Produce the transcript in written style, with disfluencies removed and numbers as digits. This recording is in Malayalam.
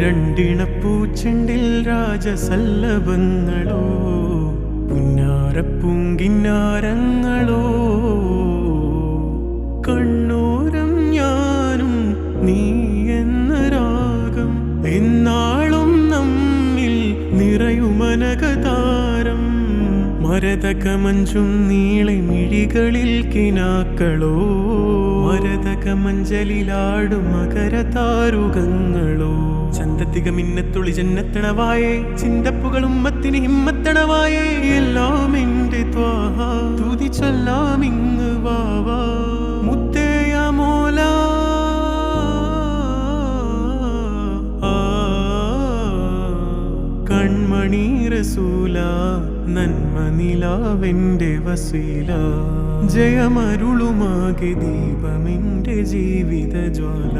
രണ്ടിണപ്പൂച്ചെണ്ടിൽ രാജസല്ലഭങ്ങളോ പുന്നാരപ്പൂങ്കിന്നാരങ്ങളോ കണ്ണൂരം ഞാനും നീ എന്ന രാഗം എന്നാളും നമ്മിൽ നിറയുമനകതാരം മരതകമഞ്ചും നീളെ മിഴികളിൽ കിനാക്കളോ മരതകമഞ്ചലിലാടും മകരതാരുകങ്ങളോ ചന്തത്തിക മിന്നത്തുളി ജന്നത്തണവായേ ചിന്തപ്പുകളും മത്തിന് ഹിമ്മത്തണവായേ എല്ലാം എന്റെ ത്വാഹ തുതി ചൊല്ലാമിങ് വാവാ മുത്തേയ മോല കൺമണി റസൂല നന്മ നിലാവെന്റെ വസീല ജയമരുളുമാകെ ദീപമെന്റെ ജീവിത ജ്വാല